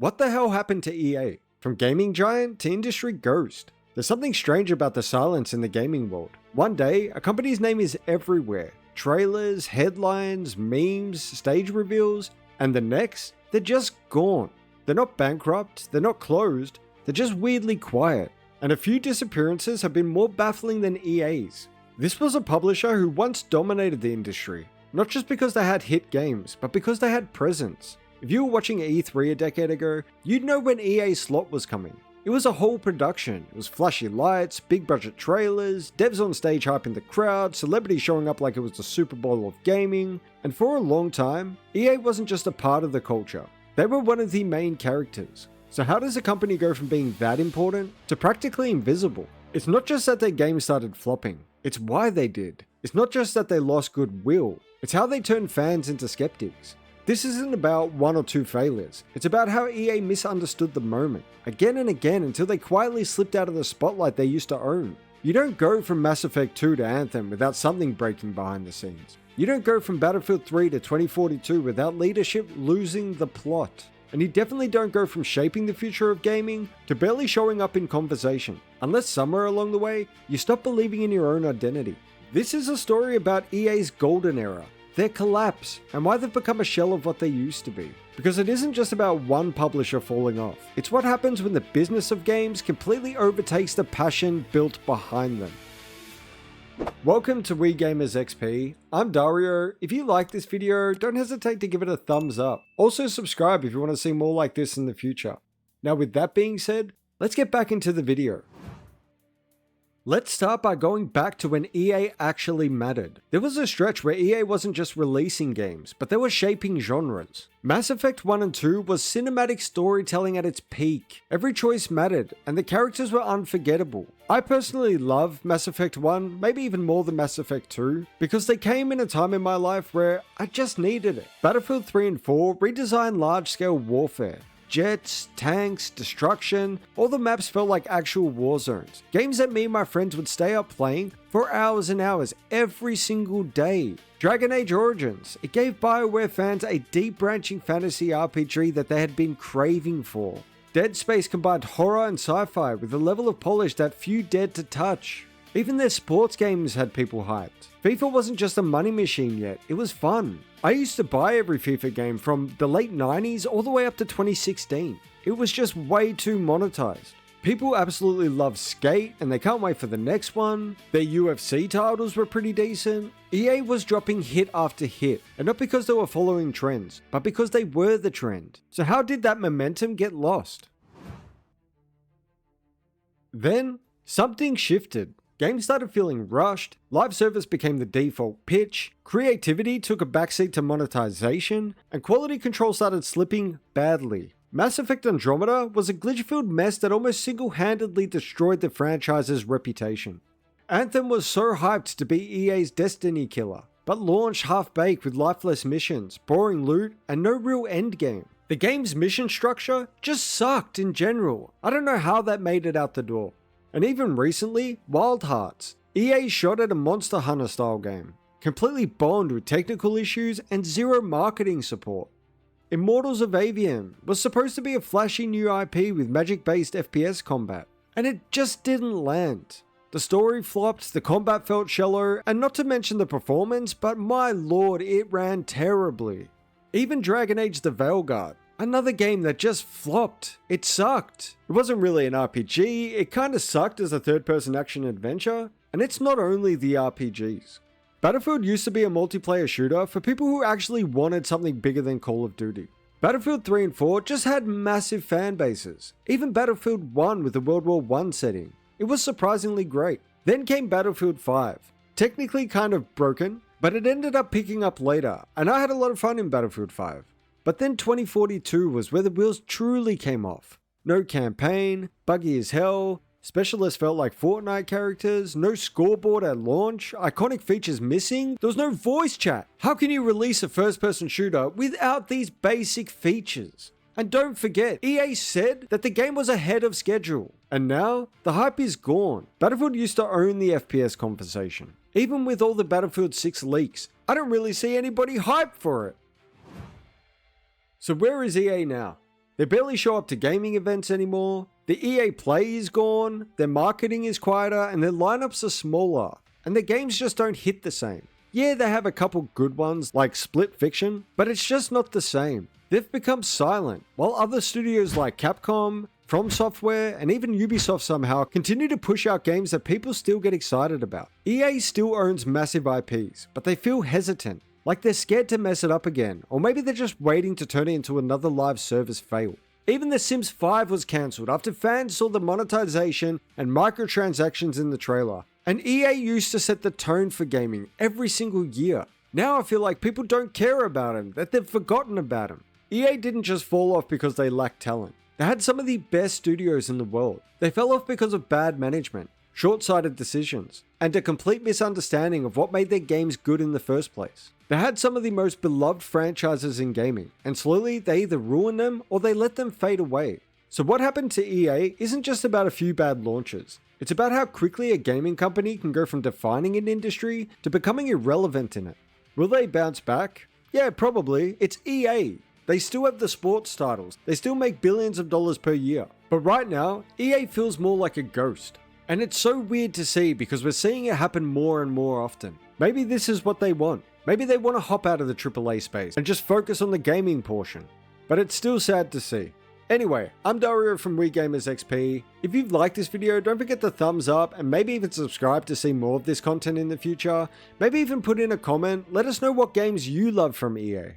What the hell happened to EA? From gaming giant to industry ghost. There's something strange about the silence in the gaming world. One day, a company's name is everywhere. Trailers, headlines, memes, stage reveals, and the next, they're just gone. They're not bankrupt, they're not closed, they're just weirdly quiet. And a few disappearances have been more baffling than EA's. This was a publisher who once dominated the industry, not just because they had hit games, but because they had presence. If you were watching E3 a decade ago, you'd know when EA's slot was coming. It was a whole production. It was flashy lights, big budget trailers, devs on stage hyping the crowd, celebrities showing up like it was the Super Bowl of gaming, and for a long time, EA wasn't just a part of the culture. They were one of the main characters. So how does a company go from being that important to practically invisible? It's not just that their games started flopping, it's why they did. It's not just that they lost goodwill, it's how they turned fans into skeptics. This isn't about one or two failures, it's about how EA misunderstood the moment, again and again until they quietly slipped out of the spotlight they used to own. You don't go from Mass Effect 2 to Anthem without something breaking behind the scenes. You don't go from Battlefield 3 to 2042 without leadership losing the plot. And you definitely don't go from shaping the future of gaming to barely showing up in conversation, unless somewhere along the way, you stop believing in your own identity. This is a story about EA's golden era, their collapse, and why they've become a shell of what they used to be. Because it isn't just about one publisher falling off, it's what happens when the business of games completely overtakes the passion built behind them. Welcome to We Gamers XP, I'm Dario. If you like this video, don't hesitate to give it a thumbs up. Also subscribe if you want to see more like this in the future. Now with that being said, let's get back into the video. Let's start by going back to when EA actually mattered. There was a stretch where EA wasn't just releasing games, but they were shaping genres. Mass Effect 1 and 2 was cinematic storytelling at its peak. Every choice mattered, and the characters were unforgettable. I personally love Mass Effect 1, maybe even more than Mass Effect 2, because they came in a time in my life where I just needed it. Battlefield 3 and 4 redesigned large-scale warfare. Jets, tanks, destruction, all the maps felt like actual war zones. Games that me and my friends would stay up playing for hours and hours every single day. Dragon Age Origins, it gave BioWare fans a deep branching fantasy RPG that they had been craving for. Dead Space combined horror and sci-fi with a level of polish that few dared to touch. Even their sports games had people hyped. FIFA wasn't just a money machine yet, it was fun. I used to buy every FIFA game from the late 90s all the way up to 2016. It was just way too monetized. People absolutely love Skate and they can't wait for the next one. Their UFC titles were pretty decent. EA was dropping hit after hit, and not because they were following trends, but because they were the trend. So how did that momentum get lost? Then, something shifted. Games started feeling rushed, live service became the default pitch, creativity took a backseat to monetization, and quality control started slipping badly. Mass Effect Andromeda was a glitch-filled mess that almost single-handedly destroyed the franchise's reputation. Anthem was so hyped to be EA's Destiny killer, but launched half-baked with lifeless missions, boring loot, and no real endgame. The game's mission structure just sucked in general. I don't know how that made it out the door. And even recently, Wild Hearts. EA shot at a Monster Hunter style game, completely bombed with technical issues and zero marketing support. Immortals of Aveum was supposed to be a flashy new IP with magic-based FPS combat, and it just didn't land. The story flopped, the combat felt shallow, and not to mention the performance, but my lord, it ran terribly. Even Dragon Age the Veilguard, another game that just flopped. It sucked. It wasn't really an RPG, it kinda sucked as a third-person action adventure, and it's not only the RPGs. Battlefield used to be a multiplayer shooter for people who actually wanted something bigger than Call of Duty. Battlefield 3 and 4 just had massive fan bases. Even Battlefield 1 with the World War I setting. It was surprisingly great. Then came Battlefield 5. Technically kind of broken, but it ended up picking up later, and I had a lot of fun in Battlefield 5. But then 2042 was where the wheels truly came off. No campaign, buggy as hell, specialists felt like Fortnite characters, no scoreboard at launch, iconic features missing, there was no voice chat. How can you release a first-person shooter without these basic features? And don't forget, EA said that the game was ahead of schedule. And now, the hype is gone. Battlefield used to own the FPS conversation. Even with all the Battlefield 6 leaks, I don't really see anybody hyped for it. So where is EA now? They barely show up to gaming events anymore, the EA Play is gone, their marketing is quieter, and their lineups are smaller, and their games just don't hit the same. Yeah, they have a couple good ones like Split Fiction, but it's just not the same. They've become silent, while other studios like Capcom, From Software, and even Ubisoft somehow continue to push out games that people still get excited about. EA still owns massive IPs, but they feel hesitant, like they're scared to mess it up again, or maybe they're just waiting to turn it into another live service fail. Even The Sims 5 was cancelled after fans saw the monetization and microtransactions in the trailer. And EA used to set the tone for gaming every single year. Now I feel like people don't care about him, that they've forgotten about him. EA didn't just fall off because they lacked talent. They had some of the best studios in the world. They fell off because of bad management, short-sighted decisions, and a complete misunderstanding of what made their games good in the first place. They had some of the most beloved franchises in gaming, and slowly they either ruined them or they let them fade away. So what happened to EA isn't just about a few bad launches. It's about how quickly a gaming company can go from defining an industry to becoming irrelevant in it. Will they bounce back? Yeah, probably. It's EA. They still have the sports titles. They still make billions of dollars per year. But right now, EA feels more like a ghost. And it's so weird to see because we're seeing it happen more and more often. Maybe this is what they want. Maybe they want to hop out of the AAA space and just focus on the gaming portion. But it's still sad to see. Anyway, I'm Dario from WeGamersXP. If you've liked this video, don't forget to thumbs up and maybe even subscribe to see more of this content in the future. Maybe even put in a comment, let us know what games you love from EA.